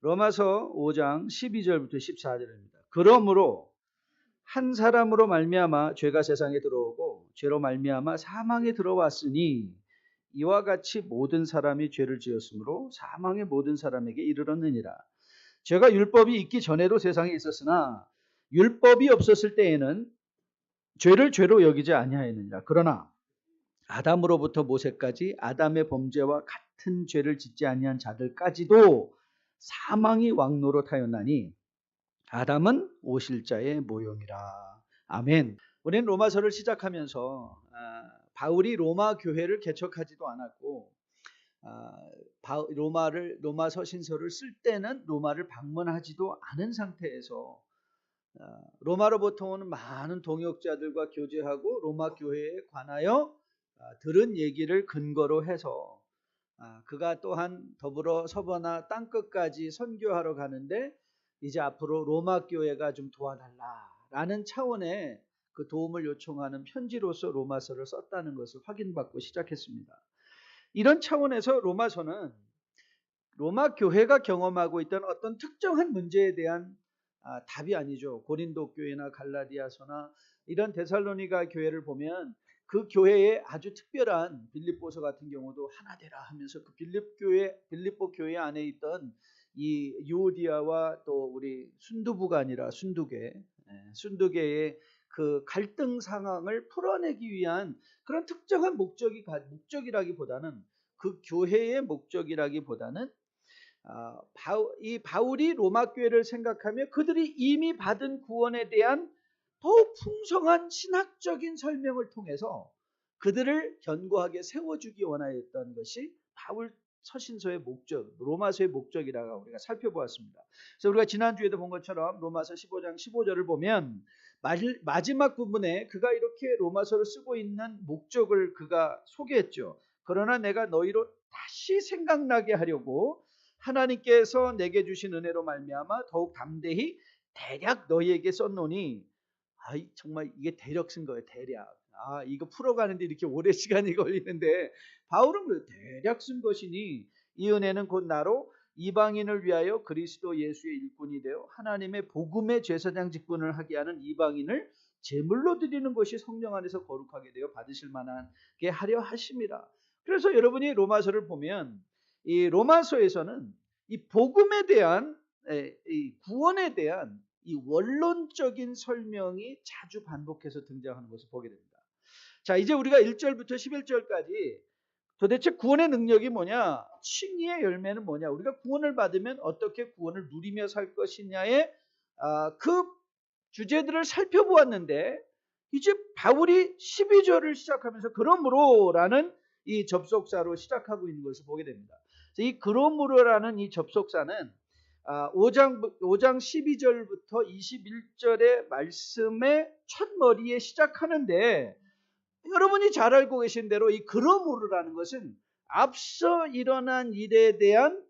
로마서 5장 12절부터 14절입니다. 그러므로 한 사람으로 말미암아 죄가 세상에 들어오고 죄로 말미암아 사망에 들어왔으니 이와 같이 모든 사람이 죄를 지었으므로 사망의 모든 사람에게 이르렀느니라. 죄가 율법이 있기 전에도 세상에 있었으나 율법이 없었을 때에는 죄를 죄로 여기지 아니하였느니라. 그러나 아담으로부터 모세까지 아담의 범죄와 같은 죄를 짓지 아니한 자들까지도 사망이 왕노릇하였나니 아담은 오실자의 모형이라. 아멘. 우리는 로마서를 시작하면서 바울이 로마 교회를 개척하지도 않았고 로마서 신서를 쓸 때는 로마를 방문하지도 않은 상태에서 로마로부터 오는 많은 동역자들과 교제하고 로마 교회에 관하여 들은 얘기를 근거로 해서 그가 또한 더불어 서버나 땅끝까지 선교하러 가는데 이제 앞으로 로마 교회가 좀 도와달라라는 차원의 그 도움을 요청하는 편지로서 로마서를 썼다는 것을 확인받고 시작했습니다. 이런 차원에서 로마서는 로마 교회가 경험하고 있던 어떤 특정한 문제에 대한 답이 아니죠. 고린도 교회나 갈라디아서나 이런 데살로니가 교회를 보면 그 교회에 아주 특별한 빌립보서 같은 경우도 하나 되라 하면서 그 빌립보 교회 안에 있던 이 유오디아와 또 우리 순두부가 아니라 순두계의 그 갈등 상황을 풀어내기 위한 그런 특정한 목적이라기보다는 그 교회의 목적이라기보다는 이 바울이 로마 교회를 생각하며 그들이 이미 받은 구원에 대한 더욱 풍성한 신학적인 설명을 통해서 그들을 견고하게 세워주기 원하였던 것이 바울 서신서의 목적, 로마서의 목적이라고 우리가 살펴보았습니다. 그래서 우리가 지난주에도 본 것처럼 로마서 15장 15절을 보면 마지막 부분에 그가 이렇게 로마서를 쓰고 있는 목적을 그가 소개했죠. 그러나 내가 너희로 다시 생각나게 하려고 하나님께서 내게 주신 은혜로 말미암아 더욱 담대히 대략 너희에게 썼노니 정말 이게 대략 쓴 거예요. 대략. 이거 풀어가는데 이렇게 오래 시간이 걸리는데 바울은 그래 대략 쓴 것이니 이 은혜는 곧 나로 이방인을 위하여 그리스도 예수의 일꾼이 되어 하나님의 복음의 제사장 직분을 하게 하는 이방인을 제물로 드리는 것이 성령 안에서 거룩하게 되어 받으실 만하게 하려 하심이라. 그래서 여러분이 로마서를 보면 이 로마서에서는 이 복음에 대한 이 구원에 대한 이 원론적인 설명이 자주 반복해서 등장하는 것을 보게 됩니다. 자, 이제 우리가 1절부터 11절까지 도대체 구원의 능력이 뭐냐? 칭의의 열매는 뭐냐? 우리가 구원을 받으면 어떻게 구원을 누리며 살 것이냐의 그 주제들을 살펴보았는데 이제 바울이 12절을 시작하면서 그러므로라는 이 접속사로 시작하고 있는 것을 보게 됩니다. 이 그러므로라는 이 접속사는 5장 12절부터 21절의 말씀의 첫머리에 시작하는데 여러분이 잘 알고 계신 대로 이 그러므로라는 것은 앞서 일어난 일에 대한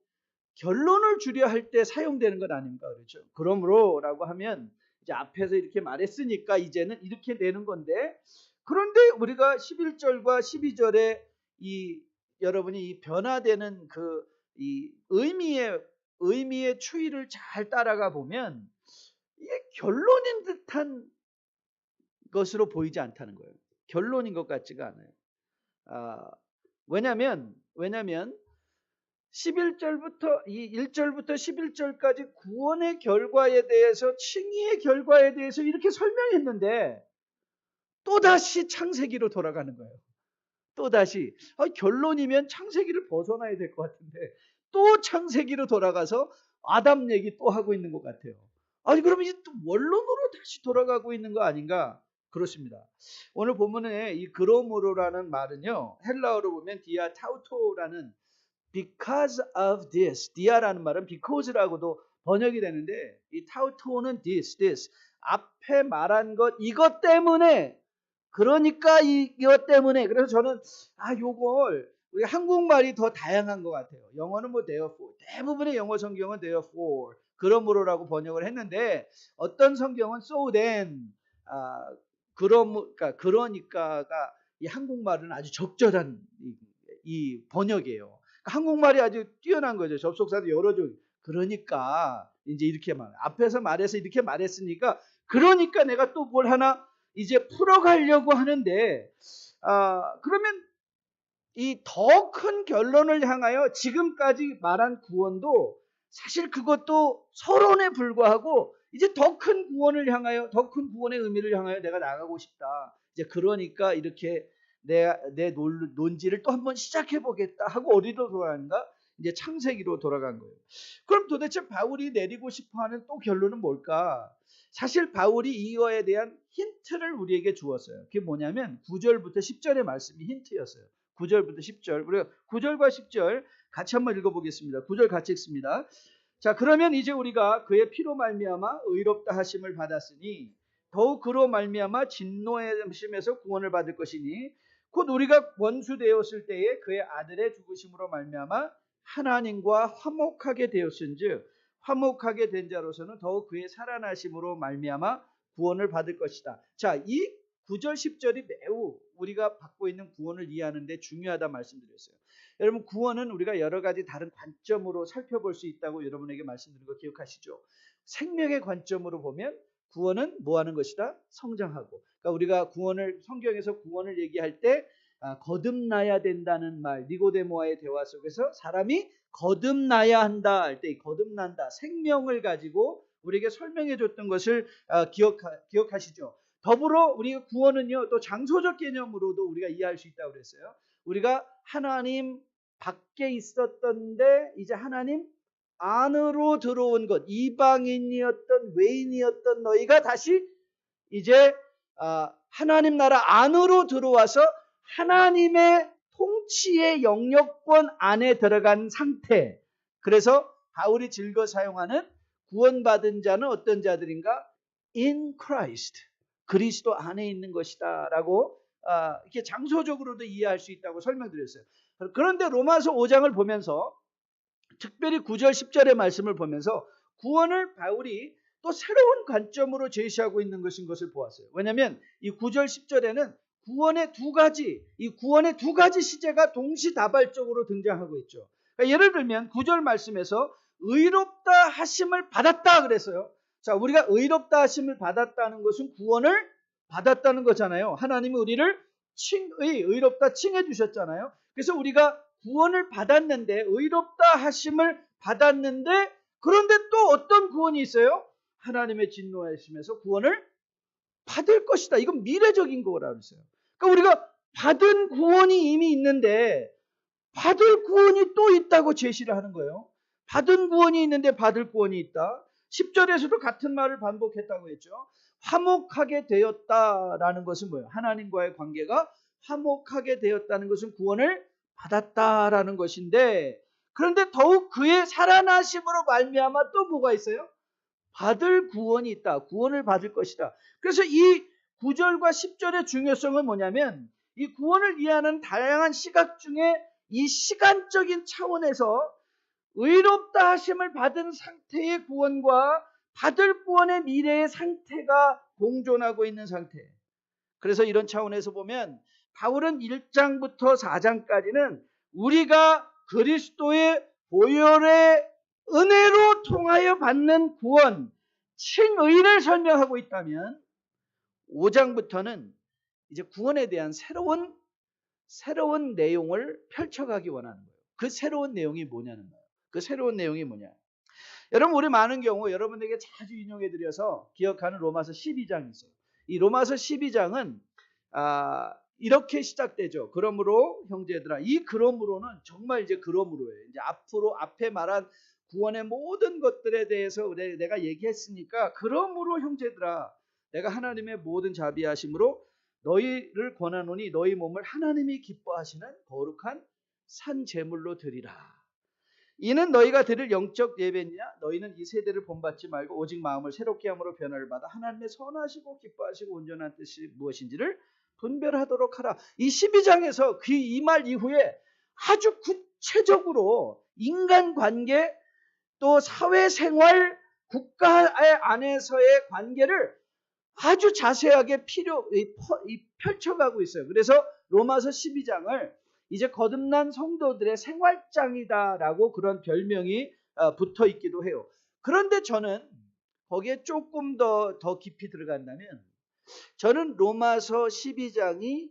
결론을 주려 할 때 사용되는 것 아닙니까? 그렇죠? 그러므로라고 하면 이제 앞에서 이렇게 말했으니까 이제는 이렇게 되는 건데 그런데 우리가 11절과 12절에 여러분이 이 변화되는 그 이 의미의 추이를 잘 따라가 보면 이게 결론인 듯한 것으로 보이지 않다는 거예요. 결론인 것 같지가 않아요. 왜냐하면 11절부터 이 1절부터 11절까지 구원의 결과에 대해서 칭의의 결과에 대해서 이렇게 설명했는데 또다시 창세기로 돌아가는 거예요. 또다시 결론이면 창세기를 벗어나야 될 것 같은데 또 창세기로 돌아가서 아담 얘기 또 하고 있는 것 같아요. 그럼 이제 또 원론으로 다시 돌아가고 있는 거 아닌가? 그렇습니다. 오늘 본문에 이 그러므로라는 말은요, 헬라어로 보면 디아 타우토라는 because of this, 디아라는 말은 because라고도 번역이 되는데 이 타우토는 this 앞에 말한 것 이것 때문에 그러니까 이것 때문에 그래서 저는 요걸 우리 한국말이 더 다양한 것 같아요. 영어는 뭐 therefore 대부분의 영어 성경은 therefore 그러므로라고 번역을 했는데 어떤 성경은 so then 그러니까가 이 한국말은 아주 적절한 이 번역이에요. 한국말이 아주 뛰어난 거죠. 접속사도 여러 종. 그러니까 이제 이렇게 앞에서 말해서 이렇게 말했으니까 그러니까 내가 또 뭘 하나 이제 풀어가려고 하는데 그러면 이 더 큰 결론을 향하여 지금까지 말한 구원도 사실 그것도 서론에 불과하고 이제 더 큰 구원을 향하여 더 큰 구원의 의미를 향하여 내가 나가고 싶다. 이제 그러니까 이렇게 내 논지를 또 한번 시작해 보겠다 하고 어디로 돌아가는가? 이제 창세기로 돌아간 거예요. 그럼 도대체 바울이 내리고 싶어하는 또 결론은 뭘까? 사실 바울이 이거에 대한 힌트를 우리에게 주었어요. 그게 뭐냐면 9절부터 10절의 말씀이 힌트였어요. 9절부터 10절. 우리가 9절과 10절 같이 한번 읽어보겠습니다. 9절 같이 읽습니다. 자, 그러면 이제 우리가 그의 피로 말미암아 의롭다 하심을 받았으니 더욱 그로 말미암아 진노하심에서 구원을 받을 것이니 곧 우리가 원수 되었을 때에 그의 아들의 죽으심으로 말미암아 하나님과 화목하게 되었은즉 화목하게 된 자로서는 더욱 그의 살아나심으로 말미암아 구원을 받을 것이다. 자, 이 9절 10절이 매우 우리가 받고 있는 구원을 이해하는 데 중요하다 말씀드렸어요. 여러분 구원은 우리가 여러 가지 다른 관점으로 살펴볼 수 있다고 여러분에게 말씀드린 거 기억하시죠? 생명의 관점으로 보면 구원은 뭐 하는 것이다? 성장하고. 그러니까 우리가 구원을 성경에서 구원을 얘기할 때 거듭나야 된다는 말, 니고데모와의 대화 속에서 사람이 거듭나야 한다 할 때 거듭난다, 생명을 가지고 우리에게 설명해 줬던 것을 기억하시죠? 더불어 우리가 구원은요 또 장소적 개념으로도 우리가 이해할 수 있다고 그랬어요. 우리가 하나님 밖에 있었던데 이제 하나님 안으로 들어온 것, 이방인이었던 외인이었던 너희가 다시 이제 하나님 나라 안으로 들어와서 하나님의 통치의 영역권 안에 들어간 상태. 그래서 바울이 즐겨 사용하는 구원받은 자는 어떤 자들인가? In Christ. 그리스도 안에 있는 것이다 라고 이렇게 장소적으로도 이해할 수 있다고 설명드렸어요. 그런데 로마서 5장을 보면서 특별히 9절 10절의 말씀을 보면서 구원을 바울이 또 새로운 관점으로 제시하고 있는 것을 보았어요. 왜냐하면 이 9절 10절에는 구원의 두 가지 시제가 동시다발적으로 등장하고 있죠. 그러니까 예를 들면 9절 말씀에서 의롭다 하심을 받았다 그랬어요. 자, 우리가 의롭다 하심을 받았다는 것은 구원을 받았다는 거잖아요. 하나님이 우리를 의롭다 칭해 주셨잖아요. 그래서 우리가 구원을 받았는데 의롭다 하심을 받았는데 그런데 또 어떤 구원이 있어요? 하나님의 진노하심에서 구원을 받을 것이다. 이건 미래적인 거라고 했어요. 그러니까 우리가 받은 구원이 이미 있는데 받을 구원이 또 있다고 제시를 하는 거예요. 받은 구원이 있는데 받을 구원이 있다. 10절에서도 같은 말을 반복했다고 했죠. 화목하게 되었다라는 것은 뭐예요? 하나님과의 관계가 화목하게 되었다는 것은 구원을 받았다라는 것인데 그런데 더욱 그의 살아나심으로 말미암아 또 뭐가 있어요? 받을 구원이 있다. 구원을 받을 것이다. 그래서 이 9절과 10절의 중요성은 뭐냐면 이 구원을 이해하는 다양한 시각 중에 이 시간적인 차원에서 의롭다 하심을 받은 상태의 구원과 받을 구원의 미래의 상태가 공존하고 있는 상태. 그래서 이런 차원에서 보면 바울은 1장부터 4장까지는 우리가 그리스도의 보혈의 은혜로 통하여 받는 구원, 칭의를 설명하고 있다면 5장부터는 이제 구원에 대한 새로운 내용을 펼쳐가기 원하는 거예요. 그 새로운 내용이 뭐냐는 거예요. 그 새로운 내용이 뭐냐. 여러분 우리 많은 경우 여러분에게 자주 인용해드려서 기억하는 로마서 12장이 있어요. 이 로마서 12장은 이렇게 시작되죠. 그러므로 형제들아, 이 그러므로는 정말 이제 그러므로예요. 이제 앞에 말한 구원의 모든 것들에 대해서 내가 얘기했으니까 그러므로 형제들아, 내가 하나님의 모든 자비하심으로 너희를 권하노니 너희 몸을 하나님이 기뻐하시는 거룩한 산 제물로 드리라. 이는 너희가 드릴 영적 예배냐? 너희는 이 세대를 본받지 말고 오직 마음을 새롭게 함으로 변화를 받아 하나님의 선하시고 기뻐하시고 온전한 뜻이 무엇인지를 분별하도록 하라. 이 12장에서 이 말 이후에 아주 구체적으로 인간관계 또 사회생활 국가 안에서의 관계를 아주 자세하게 펼쳐가고 있어요. 그래서 로마서 12장을 이제 거듭난 성도들의 생활장이다라고 그런 별명이 붙어 있기도 해요. 그런데 저는 거기에 조금 더 깊이 들어간다면 저는 로마서 12장이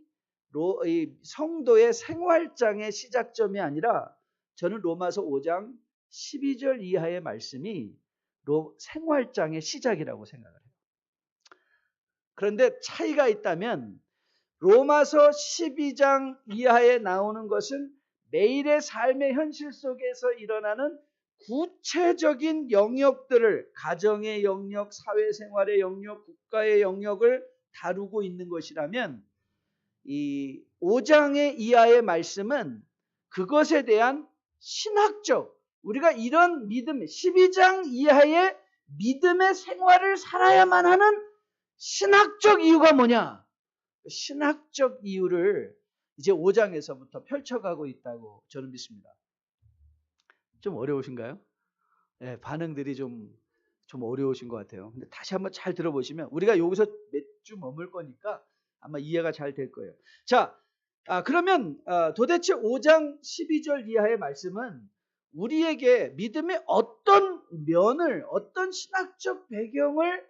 성도의 생활장의 시작점이 아니라 저는 로마서 5장 12절 이하의 말씀이 생활장의 시작이라고 생각을 해요. 그런데 차이가 있다면 로마서 12장 이하에 나오는 것은 매일의 삶의 현실 속에서 일어나는 구체적인 영역들을, 가정의 영역, 사회생활의 영역, 국가의 영역을 다루고 있는 것이라면 이 5장의 이하의 말씀은 그것에 대한 신학적, 우리가 이런 믿음, 12장 이하의 믿음의 생활을 살아야만 하는 신학적 이유가 뭐냐? 신학적 이유를 이제 5장에서부터 펼쳐가고 있다고 저는 믿습니다. 좀 어려우신가요? 네, 반응들이 좀 어려우신 것 같아요. 근데 다시 한번 잘 들어보시면 우리가 여기서 몇 주 머물 거니까 아마 이해가 잘 될 거예요. 자, 그러면 도대체 5장 12절 이하의 말씀은 우리에게 믿음의 어떤 면을, 어떤 신학적 배경을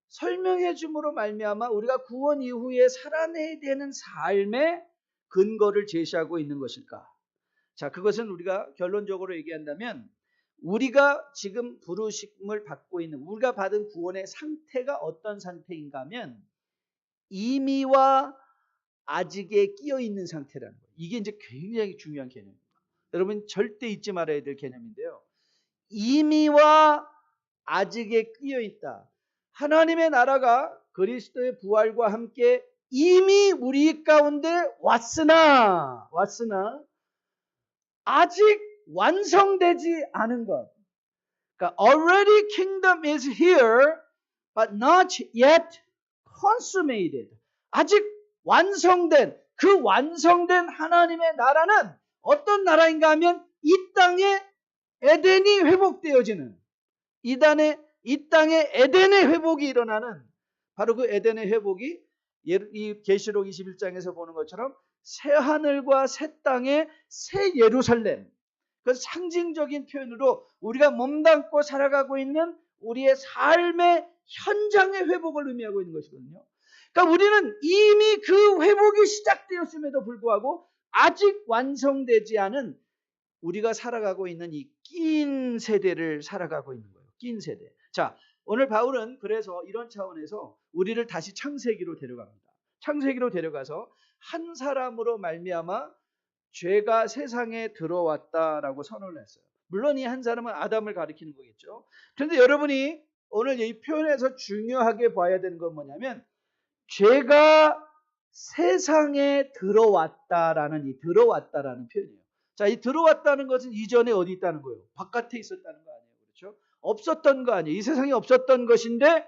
설명해 줌으로 말미암아 우리가 구원 이후에 살아내야 되는 삶의 근거를 제시하고 있는 것일까? 자, 그것은 우리가 결론적으로 얘기한다면 우리가 지금 부르심을 받고 있는, 우리가 받은 구원의 상태가 어떤 상태인가 하면 이미와 아직에 끼어 있는 상태라는 거예요. 이게 이제 굉장히 중요한 개념입니다. 여러분 절대 잊지 말아야 될 개념인데요. 이미와 아직에 끼어 있다. 하나님의 나라가 그리스도의 부활과 함께 이미 우리 가운데 왔으나 아직 완성되지 않은 것. 그러니까 already kingdom is here but not yet consummated. 아직 완성된, 그 완성된 하나님의 나라는 어떤 나라인가 하면 이 땅에 에덴이 회복되어지는, 이 땅에 에덴의 회복이 일어나는, 바로 그 에덴의 회복이 이 계시록 21장에서 보는 것처럼 새 하늘과 새 땅의 새 예루살렘, 그 상징적인 표현으로 우리가 몸담고 살아가고 있는 우리의 삶의 현장의 회복을 의미하고 있는 것이거든요. 그러니까 우리는 이미 그 회복이 시작되었음에도 불구하고 아직 완성되지 않은 우리가 살아가고 있는 이 낀 세대를 살아가고 있는 거예요. 낀 세대. 자, 오늘 바울은 그래서 이런 차원에서 우리를 다시 창세기로 데려갑니다. 창세기로 데려가서 한 사람으로 말미암아 죄가 세상에 들어왔다라고 선언을 했어요. 물론 이 한 사람은 아담을 가리키는 거겠죠. 그런데 여러분이 오늘 이 표현에서 중요하게 봐야 되는 건 뭐냐면 죄가 세상에 들어왔다라는 이 들어왔다라는 표현이에요. 자, 이 들어왔다는 것은 이전에 어디 있다는 거예요? 바깥에 있었다는 거 아니에요. 그렇죠? 없었던 거 아니에요. 이 세상에 없었던 것인데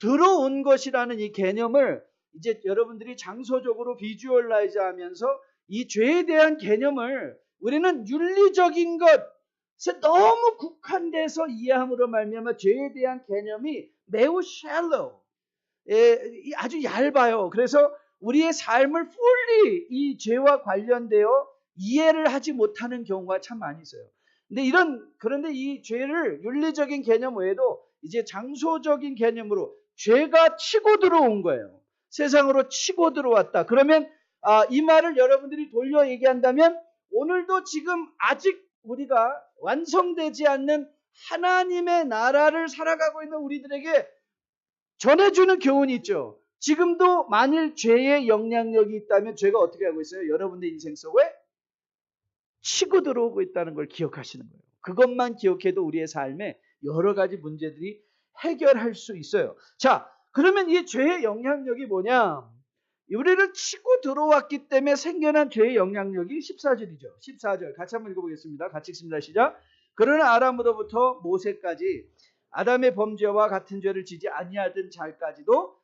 들어온 것이라는 이 개념을 이제 여러분들이 장소적으로 비주얼라이즈 하면서 이 죄에 대한 개념을 우리는 윤리적인 것에 너무 국한돼서 이해함으로 말미암아 죄에 대한 개념이 매우 shallow, 아주 얇아요. 그래서 우리의 삶을 fully 이 죄와 관련되어 이해를 하지 못하는 경우가 참 많이 있어요. 그런데 이 죄를 윤리적인 개념 외에도 이제 장소적인 개념으로 죄가 치고 들어온 거예요. 세상으로 치고 들어왔다. 그러면 이 말을 여러분들이 돌려 얘기한다면 오늘도 지금 아직 우리가 완성되지 않는 하나님의 나라를 살아가고 있는 우리들에게 전해주는 교훈이 있죠. 지금도 만일 죄의 영향력이 있다면 죄가 어떻게 하고 있어요? 여러분들 인생 속에 치고 들어오고 있다는 걸 기억하시는 거예요. 그것만 기억해도 우리의 삶에 여러 가지 문제들이 해결할 수 있어요. 자, 그러면 이 죄의 영향력이 뭐냐? 우리를 치고 들어왔기 때문에 생겨난 죄의 영향력이 14절이죠. 14절 같이 한번 읽어보겠습니다. 같이 읽습니다. 시작. 그러나 아담으로부터 모세까지 아담의 범죄와 같은 죄를 지지 아니하던 자까지도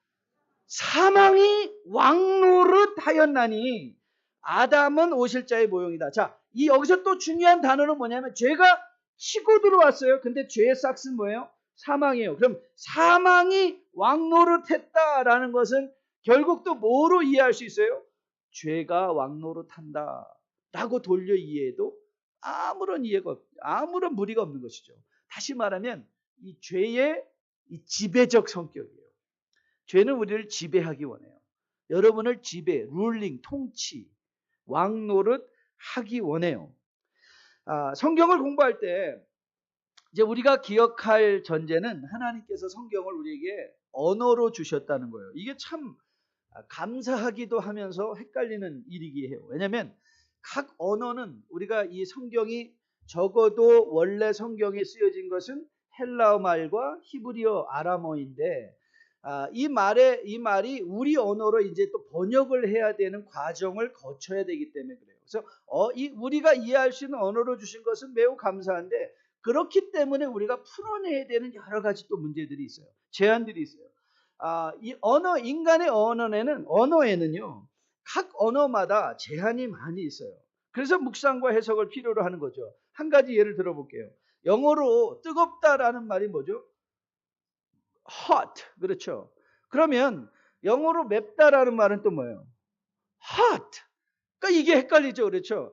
사망이 왕노릇하였나니 아담은 오실 자의 모형이다. 자, 여기서 또 중요한 단어는 뭐냐면 죄가 치고 들어왔어요. 근데 죄의 싹스는 뭐예요? 사망이에요. 그럼 사망이 왕노릇했다라는 것은 결국 또 뭐로 이해할 수 있어요? 죄가 왕노릇한다 라고 돌려 이해해도 아무런 무리가 없는 것이죠. 다시 말하면 이 죄의 이 지배적 성격이에요. 죄는 우리를 지배하기 원해요. 여러분을 룰링, 통치, 왕노릇 하기 원해요. 성경을 공부할 때 이제 우리가 기억할 전제는 하나님께서 성경을 우리에게 언어로 주셨다는 거예요. 이게 참 감사하기도 하면서 헷갈리는 일이기도 해요. 왜냐하면 각 언어는 우리가 이 성경이 적어도 원래 성경에 쓰여진 것은 헬라어 말과 히브리어 아람어인데 이 말이 우리 언어로 이제 또 번역을 해야 되는 과정을 거쳐야 되기 때문에 그래요. 그래서 우리가 이해할 수 있는 언어로 주신 것은 매우 감사한데 그렇기 때문에 우리가 풀어내야 되는 여러 가지 또 문제들이 있어요. 제한들이 있어요. 인간의 언어에는요, 각 언어마다 제한이 많이 있어요. 그래서 묵상과 해석을 필요로 하는 거죠. 한 가지 예를 들어볼게요. 영어로 뜨겁다라는 말이 뭐죠? hot. 그렇죠. 그러면 영어로 맵다라는 말은 또 뭐예요? hot. 그러니까 이게 헷갈리죠. 그렇죠.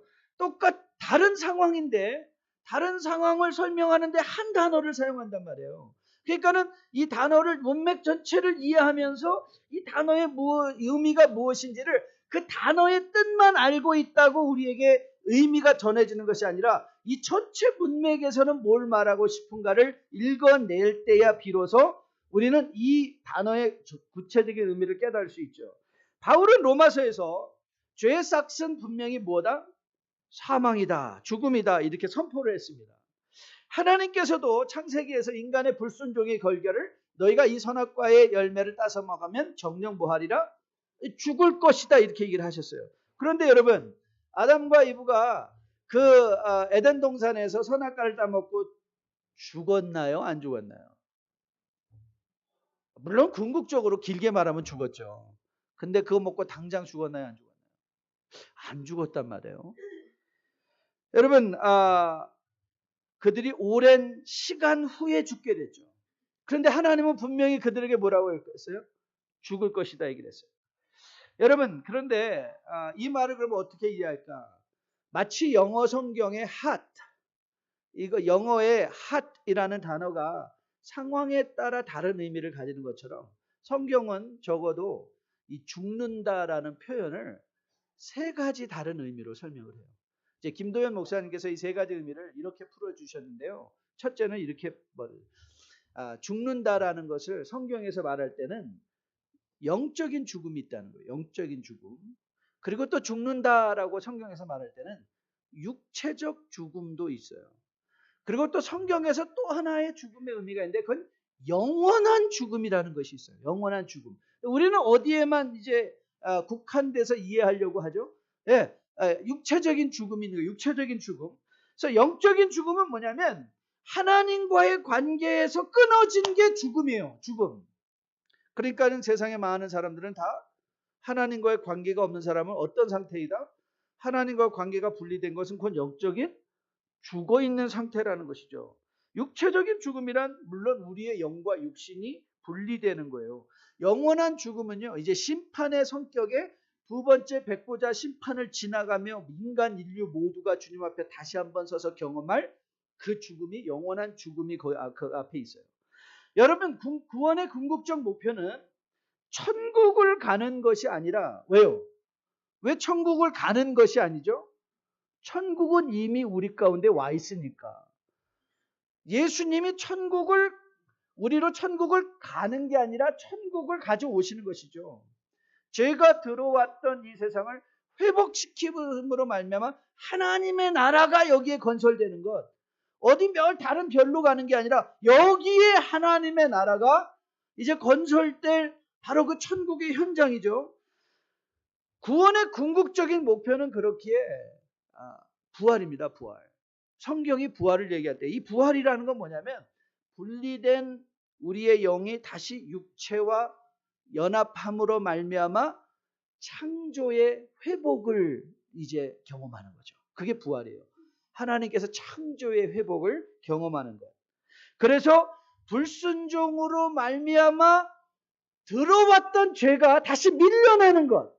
다른 상황인데 다른 상황을 설명하는데 한 단어를 사용한단 말이에요. 그러니까는 이 단어를 문맥 전체를 이해하면서 이 단어의 의미가 무엇인지를 그 단어의 뜻만 알고 있다고 우리에게 의미가 전해지는 것이 아니라 이 전체 문맥에서는 뭘 말하고 싶은가를 읽어낼 때야 비로소 우리는 이 단어의 구체적인 의미를 깨달을 수 있죠. 바울은 로마서에서 죄의 삭은 분명히 뭐다? 사망이다, 죽음이다 이렇게 선포를 했습니다. 하나님께서도 창세기에서 인간의 불순종의 결과를 너희가 이 선악과의 열매를 따서 먹으면 정령 뭐하리라? 죽을 것이다 이렇게 얘기를 하셨어요. 그런데 여러분 아담과 이브가 그 에덴 동산에서 선악과를 따먹고 죽었나요? 안 죽었나요? 물론 궁극적으로 길게 말하면 죽었죠. 근데 그거 먹고 당장 죽었나요? 안 죽었나요? 안 죽었단 말이에요. 여러분 그들이 오랜 시간 후에 죽게 됐죠. 그런데 하나님은 분명히 그들에게 뭐라고 했어요? 죽을 것이다 얘기를 했어요. 여러분 그런데 이 말을 그러면 어떻게 이해할까? 마치 영어 성경의 hot, 이거 영어의 hot이라는 단어가 상황에 따라 다른 의미를 가지는 것처럼 성경은 적어도 이 죽는다라는 표현을 세 가지 다른 의미로 설명을 해요. 이제 김도현 목사님께서 이 세 가지 의미를 이렇게 풀어주셨는데요. 첫째는 이렇게 죽는다라는 것을 성경에서 말할 때는 영적인 죽음이 있다는 거예요. 영적인 죽음. 그리고 또 죽는다라고 성경에서 말할 때는 육체적 죽음도 있어요. 그리고 또 성경에서 또 하나의 죽음의 의미가 있는데 그건 영원한 죽음이라는 것이 있어요. 영원한 죽음. 우리는 어디에만 이제 국한돼서 이해하려고 하죠? 예, 육체적인 죽음이 있는 거예요. 육체적인 죽음. 그래서 영적인 죽음은 뭐냐면 하나님과의 관계에서 끊어진 게 죽음이에요. 죽음. 그러니까는 세상에 많은 사람들은 다 하나님과의 관계가 없는 사람은 어떤 상태이다? 하나님과 관계가 분리된 것은 그건 영적인 죽어 있는 상태라는 것이죠. 육체적인 죽음이란 물론 우리의 영과 육신이 분리되는 거예요. 영원한 죽음은요, 이제 심판의 성격에 두 번째 백보자 심판을 지나가며 인간 인류 모두가 주님 앞에 다시 한번 서서 경험할 그 죽음이 영원한 죽음이 그 앞에 있어요. 여러분 구원의 궁극적 목표는 천국을 가는 것이 아니라 왜요? 왜 천국을 가는 것이 아니죠? 천국은 이미 우리 가운데 와 있으니까. 예수님이 우리로 천국을 가는 게 아니라 천국을 가져오시는 것이죠. 죄가 들어왔던 이 세상을 회복시킴으로 말미암아 하나님의 나라가 여기에 건설되는 것. 다른 별로 가는 게 아니라 여기에 하나님의 나라가 이제 건설될 바로 그 천국의 현장이죠. 구원의 궁극적인 목표는 그렇기에 부활입니다. 부활. 성경이 부활을 얘기할 때 이 부활이라는 건 뭐냐면 분리된 우리의 영이 다시 육체와 연합함으로 말미암아 창조의 회복을 이제 경험하는 거죠. 그게 부활이에요. 하나님께서 창조의 회복을 경험하는 것. 그래서 불순종으로 말미암아 들어왔던 죄가 다시 밀려나는 것.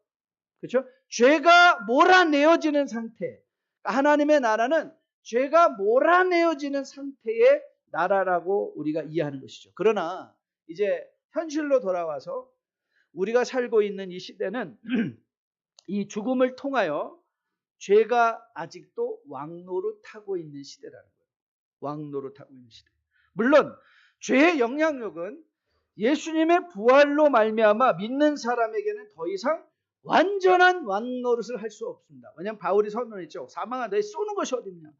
그렇죠? 죄가 몰아내어지는 상태. 하나님의 나라는 죄가 몰아내어지는 상태의 나라라고 우리가 이해하는 것이죠. 그러나 이제 현실로 돌아와서 우리가 살고 있는 이 시대는 이 죽음을 통하여 죄가 아직도 왕노릇하고 있는 시대라는 거예요. 왕노릇하고 있는 시대. 물론 죄의 영향력은 예수님의 부활로 말미암아 믿는 사람에게는 더 이상 완전한 왕노릇을 할 수 없습니다. 왜냐하면 바울이 선언했죠. 사망한 너희 쏘는 것이 어딨냐.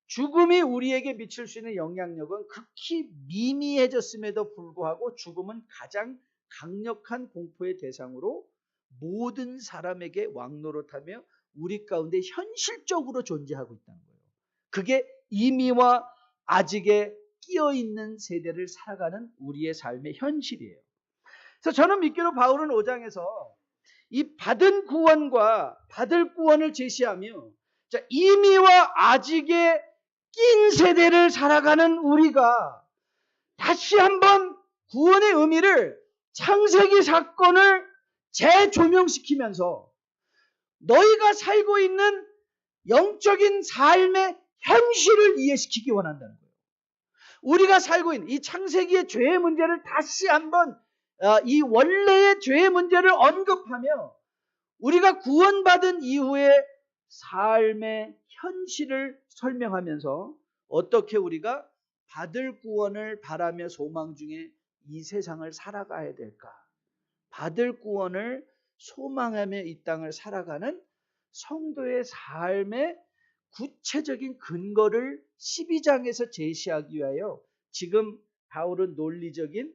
죽음이 우리에게 미칠 수 있는 영향력은 극히 미미해졌음에도 불구하고 죽음은 가장 강력한 공포의 대상으로 모든 사람에게 왕노릇하며 우리 가운데 현실적으로 존재하고 있다는 거예요. 그게 이미와 아직에 끼어있는 세대를 살아가는 우리의 삶의 현실이에요. 그래서 저는 믿기로 바울은 5장에서 이 받은 구원과 받을 구원을 제시하며 이미와 아직에 낀 세대를 살아가는 우리가 다시 한번 구원의 의미를 창세기 사건을 재조명시키면서 너희가 살고 있는 영적인 삶의 현실을 이해시키기 원한다는 거예요. 우리가 살고 있는 이 창세기의 죄의 문제를 다시 한번 이 원래의 죄의 문제를 언급하며 우리가 구원받은 이후의 삶의 현실을 설명하면서 어떻게 우리가 받을 구원을 바라며 소망 중에 이 세상을 살아가야 될까? 받을 구원을 소망하며 이 땅을 살아가는 성도의 삶의 구체적인 근거를 12장에서 제시하기 위하여 지금 바울은 논리적인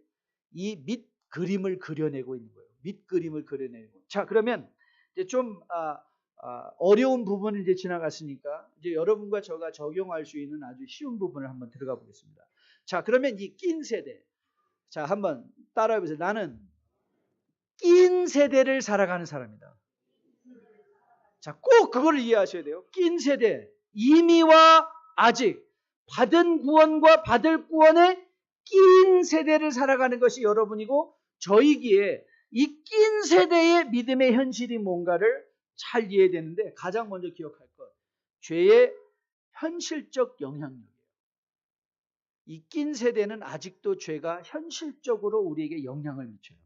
이 밑그림을 그려내고 있는 거예요. 밑그림을 그려내고. 자, 그러면 이제 좀 어려운 부분을 이제 지나갔으니까 이제 여러분과 저가 적용할 수 있는 아주 쉬운 부분을 한번 들어가 보겠습니다. 자, 그러면 이 낀 세대. 자, 한번 따라해 보세요. 나는 낀 세대를 살아가는 사람이다. 자, 꼭 그걸 이해하셔야 돼요. 낀 세대, 이미와 아직, 받은 구원과 받을 구원의 낀 세대를 살아가는 것이 여러분이고 저이기에 이 낀 세대의 믿음의 현실이 뭔가를 잘 이해해야 되는데 가장 먼저 기억할 것, 죄의 현실적 영향력이에요. 이 낀 세대는 아직도 죄가 현실적으로 우리에게 영향을 미쳐요.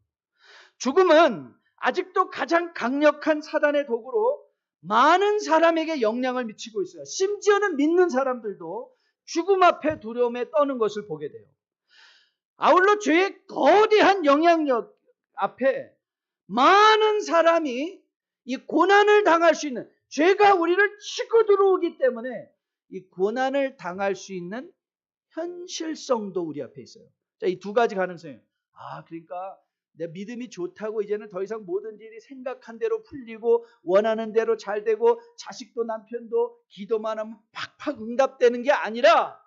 죽음은 아직도 가장 강력한 사단의 도구로 많은 사람에게 영향을 미치고 있어요. 심지어는 믿는 사람들도 죽음 앞에 두려움에 떠는 것을 보게 돼요. 아울러 죄의 거대한 영향력 앞에 많은 사람이 이 고난을 당할 수 있는, 죄가 우리를 치고 들어오기 때문에 이 고난을 당할 수 있는 현실성도 우리 앞에 있어요. 자, 이 두 가지 가능성이에요. 그러니까 내 믿음이 좋다고 이제는 더 이상 모든 일이 생각한 대로 풀리고 원하는 대로 잘 되고 자식도 남편도 기도만 하면 팍팍 응답되는 게 아니라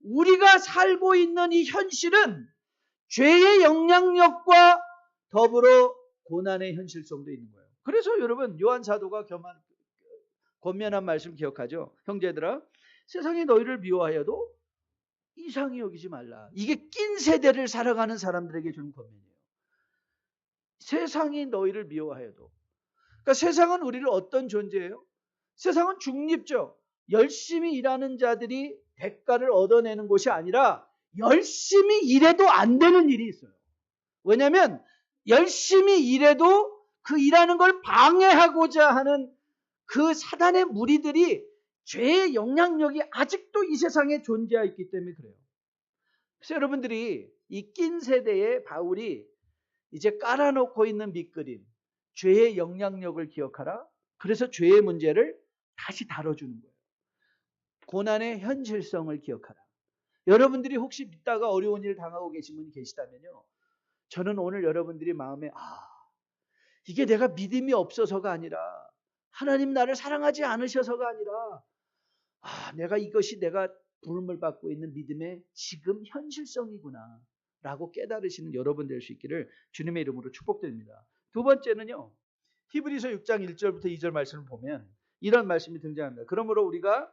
우리가 살고 있는 이 현실은 죄의 영향력과 더불어 고난의 현실성도 있는 거예요. 그래서 여러분 요한 사도가 권면한 말씀 기억하죠? 형제들아, 세상이 너희를 미워하여도 이상히 여기지 말라. 이게 낀 세대를 살아가는 사람들에게 주는 권면이에요. 세상이 너희를 미워하여도. 그러니까 세상은 우리를 어떤 존재예요? 세상은 중립죠. 열심히 일하는 자들이 대가를 얻어내는 곳이 아니라 열심히 일해도 안 되는 일이 있어요. 왜냐하면 열심히 일해도 그 일하는 걸 방해하고자 하는 그 사단의 무리들이 죄의 영향력이 아직도 이 세상에 존재하고 있기 때문에 그래요. 그래서 여러분들이 이 낀 세대에 바울이 이제 깔아놓고 있는 밑그림, 죄의 영향력을 기억하라. 그래서 죄의 문제를 다시 다뤄주는 거예요. 고난의 현실성을 기억하라. 여러분들이 혹시 믿다가 어려운 일을 당하고 계신 분이 계시다면요, 저는 오늘 여러분들이 마음에 이게 내가 믿음이 없어서가 아니라 하나님 나를 사랑하지 않으셔서가 아니라 내가 이것이 내가 부름을 받고 있는 믿음의 지금 현실성이구나 라고 깨달으시는 여러분 될 수 있기를 주님의 이름으로 축복드립니다. 두 번째는요, 히브리서 6장 1절부터 2절 말씀을 보면 이런 말씀이 등장합니다. 그러므로 우리가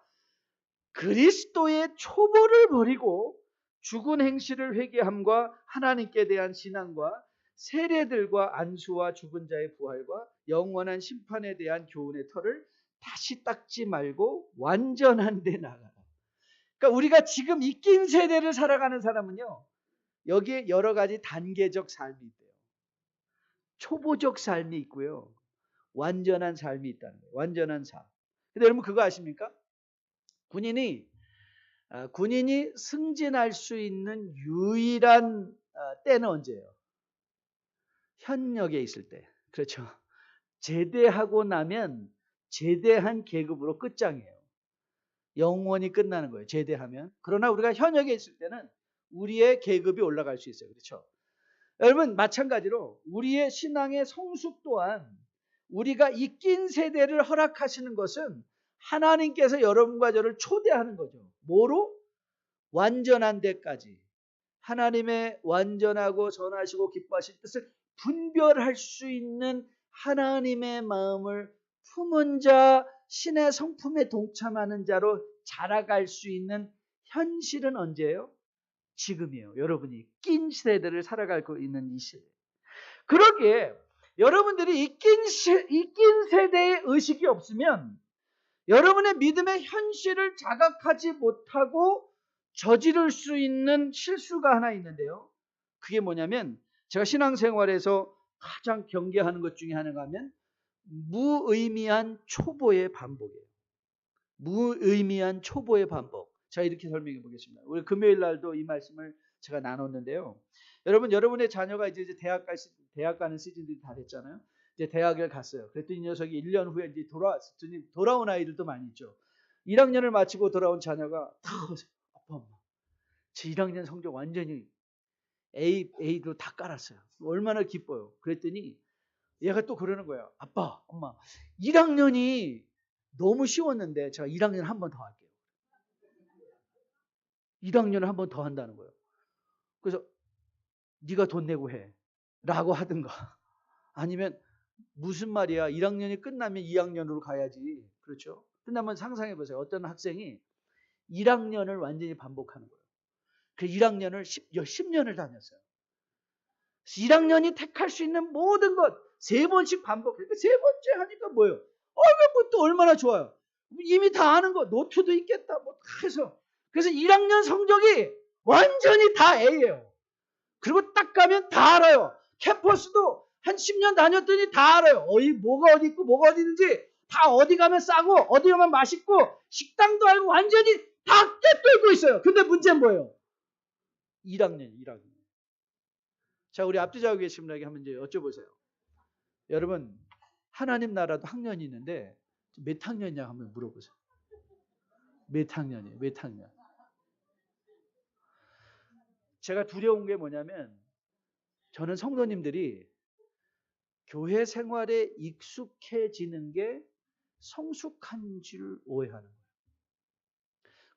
그리스도의 초보를 버리고 죽은 행실을 회개함과 하나님께 대한 신앙과 세례들과 안수와 죽은 자의 부활과 영원한 심판에 대한 교훈의 털을 다시 닦지 말고 완전한 데 나가라. 그러니까 우리가 지금 이 낀 세대를 살아가는 사람은요, 여기에 여러 가지 단계적 삶이 있대요. 초보적 삶이 있고요, 완전한 삶이 있다는 거예요. 완전한 삶. 근데 여러분 그거 아십니까? 군인이 승진할 수 있는 유일한 때는 언제예요? 현역에 있을 때. 그렇죠. 제대하고 나면 제대한 계급으로 끝장이에요. 영원히 끝나는 거예요. 제대하면. 그러나 우리가 현역에 있을 때는 우리의 계급이 올라갈 수 있어요. 그렇죠. 여러분 마찬가지로 우리의 신앙의 성숙 또한 우리가 이 낀 세대를 허락하시는 것은 하나님께서 여러분과 저를 초대하는 거죠. 뭐로? 완전한 데까지. 하나님의 완전하고 선하시고 기뻐하실 뜻을 분별할 수 있는 하나님의 마음을 품은 자, 신의 성품에 동참하는 자로 자라갈 수 있는 현실은 언제예요? 지금이에요. 여러분이 낀 세대를 살아가고 있는 이 시대. 그러기에 여러분들이 이 낀 세대의 의식이 없으면 여러분의 믿음의 현실을 자각하지 못하고 저지를 수 있는 실수가 하나 있는데요. 그게 뭐냐면 제가 신앙생활에서 가장 경계하는 것 중에 하나가 하면 무의미한 초보의 반복이에요. 무의미한 초보의 반복. 자, 이렇게 설명해 보겠습니다. 우리 금요일 날도 이 말씀을 제가 나눴는데요. 여러분, 여러분의 자녀가 이제 대학 가는 시즌들이 다 됐잖아요. 이제 대학을 갔어요. 그랬더니 이 녀석이 1년 후에 이제 돌아온 아이들도 많이 있죠. 1학년을 마치고 돌아온 자녀가 아빠, 엄마, 제 1학년 성적 완전히 A도 다 깔았어요. 얼마나 기뻐요. 그랬더니 얘가 또 그러는 거예요. 아빠, 엄마, 1학년이 너무 쉬웠는데 제가 1학년 한 번 더 할게요. 1학년을 한 번 더 한다는 거예요. 그래서 네가 돈 내고 해 라고 하든가 아니면 무슨 말이야, 1학년이 끝나면 2학년으로 가야지. 그렇죠? 끝나면 상상해 보세요. 어떤 학생이 1학년을 완전히 반복하는 거예요. 그 1학년을 10년을 다녔어요. 1학년이 택할 수 있는 모든 것 3번씩 반복해요. 3번째 하니까 뭐예요? 이거 또 얼마나 좋아요. 이미 다 아는 거 노트도 있겠다 뭐 해서. 그래서 1학년 성적이 완전히 다 A예요. 그리고 딱 가면 다 알아요. 캠퍼스도 한 10년 다녔더니 다 알아요. 뭐가 어디 있고 뭐가 어디 있는지 다 어디 가면 싸고 어디 가면 맛있고 식당도 알고 완전히 다 꿰뚫고 있어요. 근데 문제는 뭐예요? 1학년. 자, 우리 앞뒤 자고 계신 분에게 한번 이제 여쭤보세요. 여러분, 하나님 나라도 학년이 있는데 몇 학년이냐 한번 물어보세요. 몇 학년이에요? 몇 학년? 제가 두려운 게 뭐냐면 저는 성도님들이 교회 생활에 익숙해지는 게 성숙한 줄 오해하는 거예요.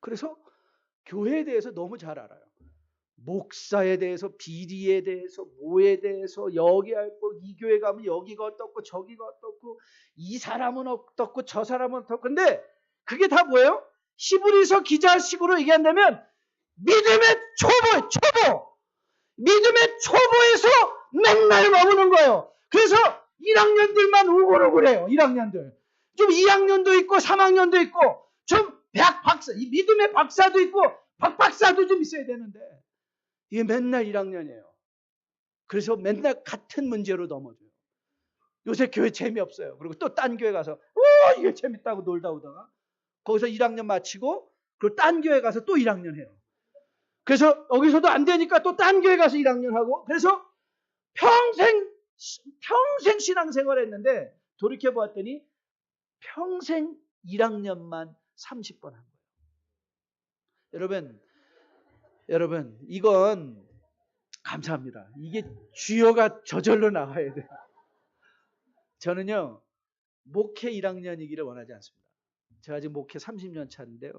그래서 교회에 대해서 너무 잘 알아요. 목사에 대해서, 비리에 대해서, 뭐에 대해서, 여기 알고 이 교회 가면 여기가 어떻고 저기가 어떻고 이 사람은 어떻고 저 사람은 어떻고. 근데 그게 다 뭐예요? 히브리서 기자식으로 얘기한다면 믿음의 초보 믿음의 초보에서 맨날 머무는 거예요. 그래서 1학년들만 우글우글 해요. 1학년들. 좀 2학년도 있고 3학년도 있고 좀 박사, 이 믿음의 박사도 있고 박박사도 좀 있어야 되는데 이게 맨날 1학년이에요. 그래서 맨날 같은 문제로 넘어져요. 요새 교회 재미없어요. 그리고 또 딴 교회 가서 이게 재밌다고 놀다 오다가 거기서 1학년 마치고 그리고 딴 교회 가서 또 1학년 해요. 그래서 여기서도 안 되니까 또 딴 교회 가서 1학년 하고 그래서 평생 신앙생활 했는데 돌이켜 보았더니 평생 1학년만 30번 한 거예요. 여러분 이건 감사합니다. 이게 주여가 저절로 나와야 돼요. 저는요 목회 1학년이기를 원하지 않습니다. 제가 지금 목회 30년 차인데요.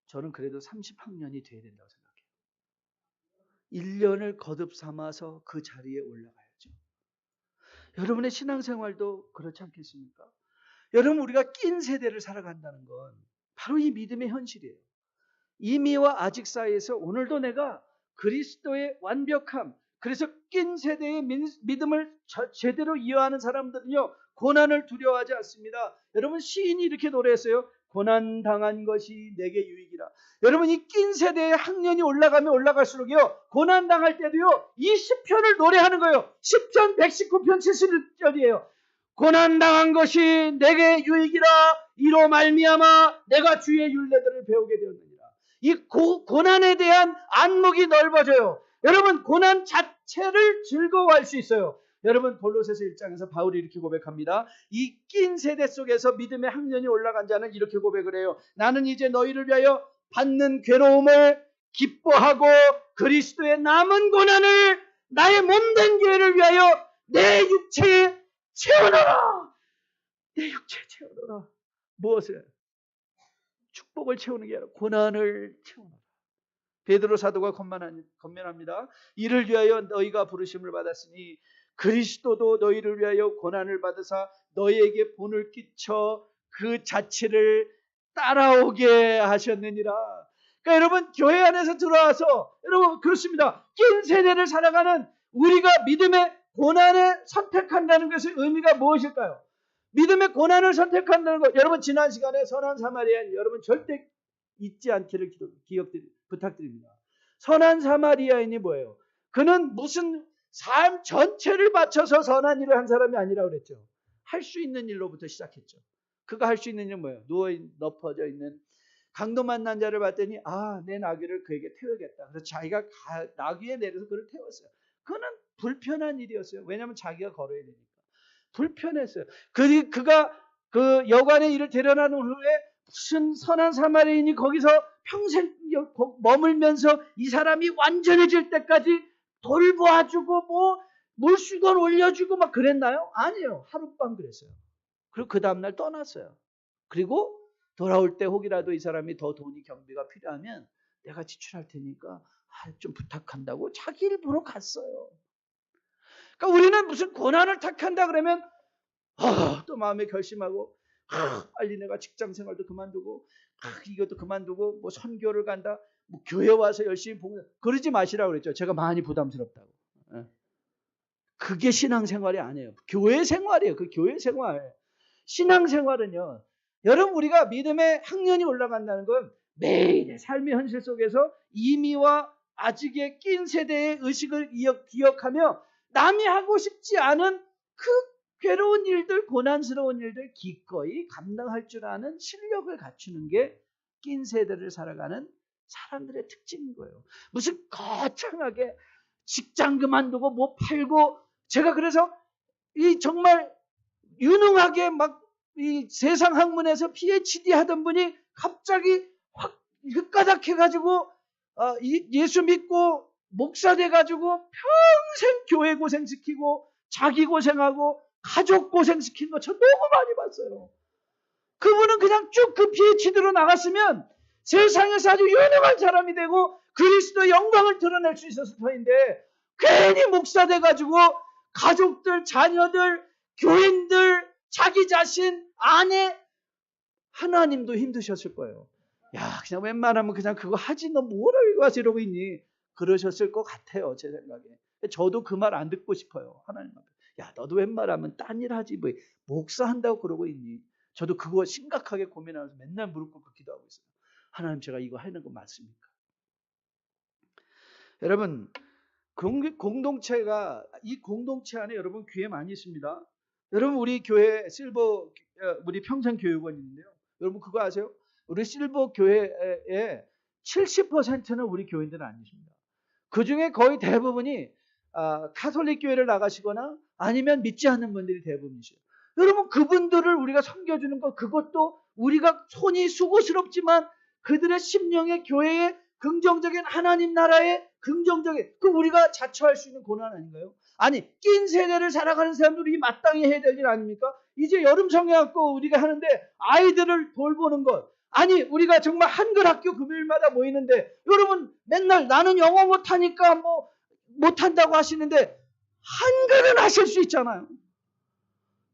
저는 그래도 30학년이 돼야 된다고 생각해요. 1년을 거듭 삼아서 그 자리에 올라가야죠. 여러분의 신앙생활도 그렇지 않겠습니까? 여러분 우리가 낀 세대를 살아간다는 건 바로 이 믿음의 현실이에요. 이미와 아직 사이에서 오늘도 내가 그리스도의 완벽함, 그래서 낀 세대의 믿음을 제대로 이해하는 사람들은요 고난을 두려워하지 않습니다. 여러분 시인이 이렇게 노래했어요. 고난 당한 것이 내게 유익이라. 여러분 이 낀 세대의 학년이 올라가면 올라갈수록요 고난당할 때도요 이 시편을 노래하는 거예요. 시편 119편 71절이에요. 고난당한 것이 내게 유익이라 이로 말미암아 내가 주의 율례들을 배우게 되었느니라. 이 고난에 대한 안목이 넓어져요. 여러분 고난 자체를 즐거워할 수 있어요. 여러분 골로새서 1장에서 바울이 이렇게 고백합니다. 이 낀 세대 속에서 믿음의 학년이 올라간 자는 이렇게 고백을 해요. 나는 이제 너희를 위하여 받는 괴로움을 기뻐하고 그리스도의 남은 고난을 나의 몸된 교회를 위하여 내 육체에 채워넣어라. 내 육체에 채워넣어라. 무엇을? 축복을 채우는 게 아니라 고난을 채워넣어라. 베드로 사도가 권면합니다. 이를 위하여 너희가 부르심을 받았으니 그리스도도 너희를 위하여 고난을 받으사 너희에게 본을 끼쳐 그 자취를 따라오게 하셨느니라. 그러니까 여러분 교회 안에서 들어와서 여러분 그렇습니다. 낀 세대를 살아가는 우리가 믿음의 고난을 선택한다는 것의 의미가 무엇일까요? 믿음의 고난을 선택한다는 것. 여러분 지난 시간에 선한 사마리아인 여러분 절대 잊지 않기를 부탁드립니다. 선한 사마리아인이 뭐예요? 그는 무슨 삶 전체를 바쳐서 선한 일을 한 사람이 아니라고 그랬죠. 할 수 있는 일로부터 시작했죠. 그가 할 수 있는 일은 뭐예요? 엎어져 있는 강도 만난 자를 봤더니 내 나귀를 그에게 태우겠다. 그래서 자기가 나귀에 내려서 그를 태웠어요. 그는 불편한 일이었어요. 왜냐하면 자기가 걸어야 되니까. 불편했어요. 그가 그 여관의 일을 데려나는 후에 무슨 선한 사마리아인이 거기서 평생 머물면서 이 사람이 완전해질 때까지 돌보아주고 뭐 물수건 올려주고 막 그랬나요? 아니에요. 하룻밤 그랬어요. 그리고 그 다음날 떠났어요. 그리고 돌아올 때 혹이라도 이 사람이 더 돈이 경비가 필요하면 내가 지출할 테니까 좀 부탁한다고 자기 일부러 갔어요. 그러니까 우리는 무슨 고난을 택한다 그러면 또 마음에 결심하고 빨리 내가 직장 생활도 그만두고 이것도 그만두고 뭐 선교를 간다. 뭐 교회 와서 열심히 보고 그러지 마시라고 그랬죠. 제가 많이 부담스럽다고. 그게 신앙생활이 아니에요. 교회 생활이에요. 그 교회 생활. 신앙생활은요. 여러분 우리가 믿음의 학년이 올라간다는 건 매일의 삶의 현실 속에서 이미와 아직의 낀 세대의 의식을 기억하며 남이 하고 싶지 않은 그 괴로운 일들, 고난스러운 일들 기꺼이 감당할 줄 아는 실력을 갖추는 게 낀 세대를 살아가는 사람들의 특징인 거예요. 무슨 거창하게 직장 그만두고 뭐 팔고 제가 그래서 이 정말 유능하게 막 이 세상 학문에서 PhD 하던 분이 갑자기 확 흑가닥해가지고 예수 믿고 목사 돼가지고 평생 교회 고생시키고 자기 고생하고 가족 고생시킨 거 저 너무 많이 봤어요. 그분은 그냥 쭉 그 PhD로 나갔으면 세상에서 아주 유능한 사람이 되고 그리스도의 영광을 드러낼 수 있었을 터인데 괜히 목사 돼가지고 가족들, 자녀들, 교인들, 자기 자신, 아내, 하나님도 힘드셨을 거예요. 야, 그냥 웬만하면 그냥 그거 하지 너 뭐라 이거 와서 이러고 있니? 그러셨을 것 같아요. 제 생각에. 저도 그 말 안 듣고 싶어요. 하나님 앞에. 야, 너도 웬만하면 딴 일 하지 뭐 목사 한다고 그러고 있니? 저도 그거 심각하게 고민하면서 맨날 무릎 꿇고 기도하고 있어요. 하나님 제가 이거 하는 거 맞습니까? 여러분 공동체가 이 공동체 안에 여러분 교회 많이 있습니다. 여러분 우리 교회 우리 평생교육원이 있는데요. 여러분 그거 아세요? 우리 실버 교회의 70%는 우리 교인들은 아니십니다. 그 중에 거의 대부분이 카톨릭 교회를 나가시거나 아니면 믿지 않는 분들이 대부분이세요. 여러분 그분들을 우리가 섬겨주는 것 그것도 우리가 손이 수고스럽지만 그들의 심령의 교회의 긍정적인 하나님 나라의 긍정적인 그 우리가 자처할 수 있는 고난 아닌가요? 아니 낀 세대를 살아가는 사람들이 마땅히 해야 될 일 아닙니까? 이제 여름 성경학교 우리가 하는데 아이들을 돌보는 것 아니 우리가 정말 한글 학교 금요일마다 모이는데 여러분 맨날 나는 영어 못하니까 뭐 못한다고 하시는데 한글은 하실 수 있잖아요.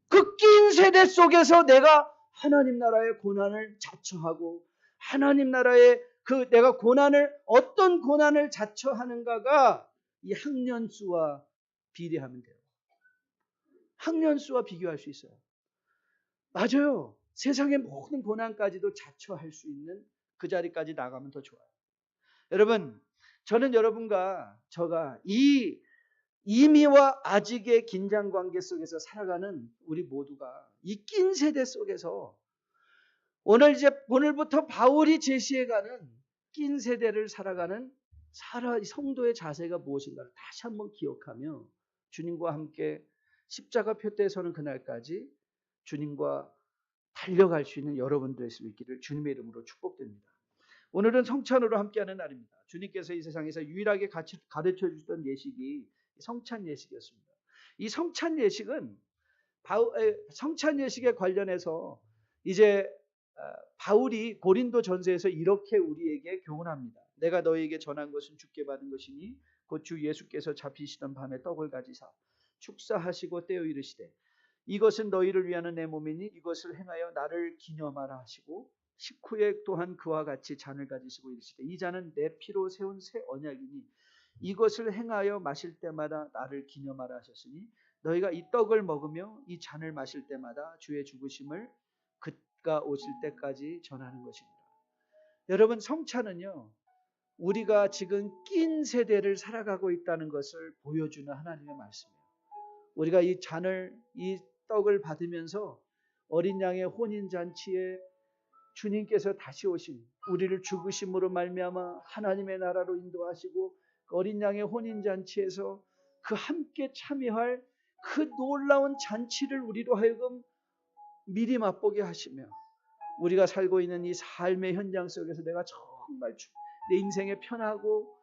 그 낀 세대 속에서 내가 하나님 나라의 고난을 자처하고 하나님 나라의 그 내가 어떤 고난을 자처하는가가 이 학년수와 비례하면 돼요. 학년수와 비교할 수 있어요. 맞아요. 세상의 모든 고난까지도 자처할 수 있는 그 자리까지 나가면 더 좋아요. 여러분, 저는 여러분과 저가 이 이미와 아직의 긴장 관계 속에서 살아가는 우리 모두가 이 낀 세대 속에서 오늘부터 바울이 제시해가는 낀 세대를 살아가는 성도의 자세가 무엇인가를 다시 한번 기억하며 주님과 함께 십자가 표대에 서는 그날까지 주님과 달려갈 수 있는 여러분들의 수 있기를 주님의 이름으로 축복드립니다. 오늘은 성찬으로 함께하는 날입니다. 주님께서 이 세상에서 유일하게 가르쳐 주셨던 예식이 성찬 예식이었습니다. 이 성찬 예식은 성찬 예식에 관련해서 이제 바울이 고린도 전서에서 이렇게 우리에게 교훈합니다. 내가 너희에게 전한 것은 주께 받은 것이니 곧 주 예수께서 잡히시던 밤에 떡을 가지사 축사하시고 떼어 이르시되 이것은 너희를 위하는 내 몸이니 이것을 행하여 나를 기념하라 하시고 식후에 또한 그와 같이 잔을 가지시고 이르시되 이 잔은 내 피로 세운 새 언약이니 이것을 행하여 마실 때마다 나를 기념하라 하셨으니 너희가 이 떡을 먹으며 이 잔을 마실 때마다 주의 죽으심을 그가 오실 때까지 전하는 것입니다. 여러분, 성찬은요, 우리가 지금 낀 세대를 살아가고 있다는 것을 보여주는 하나님의 말씀이에요. 우리가 이 떡을 받으면서 어린 양의 혼인잔치에 주님께서 다시 오신 우리를 죽으심으로 말미암아 하나님의 나라로 인도하시고 어린 양의 혼인잔치에서 그 함께 참여할 그 놀라운 잔치를 우리로 하여금 미리 맛보게 하시며 우리가 살고 있는 이 삶의 현장 속에서 내가 정말 내 인생에 편하고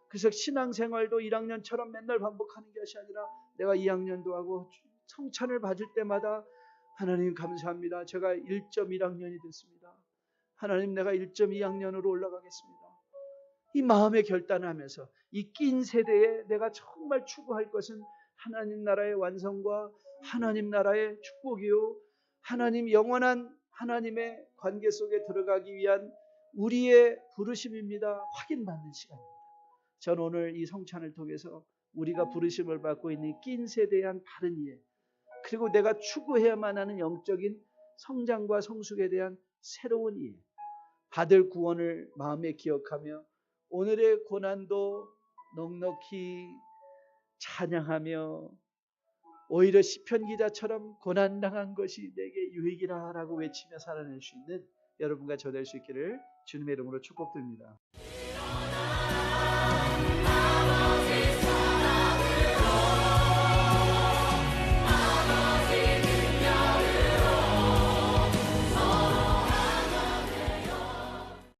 그래서 신앙생활도 1학년처럼 맨날 반복하는 것이 아니라 내가 2학년도 하고 성찬을 받을 때마다 하나님 감사합니다. 제가 1.1학년이 됐습니다. 하나님 내가 1.2학년으로 올라가겠습니다. 이 마음의 결단을 하면서 이 낀 세대에 내가 정말 추구할 것은 하나님 나라의 완성과 하나님 나라의 축복이요 하나님 영원한 하나님의 관계 속에 들어가기 위한 우리의 부르심입니다. 확인받는 시간입니다. 저는 오늘 이 성찬을 통해서 우리가 부르심을 받고 있는 낀 세대에 대한 바른 이해 그리고 내가 추구해야만 하는 영적인 성장과 성숙에 대한 새로운 이해 받을 구원을 마음에 기억하며 오늘의 고난도 넉넉히 찬양하며 오히려 시편 기자처럼 고난당한 것이 내게 유익이라 라고 외치며 살아낼 수 있는 여러분과 저 될 수 있기를 주님의 이름으로 축복드립니다.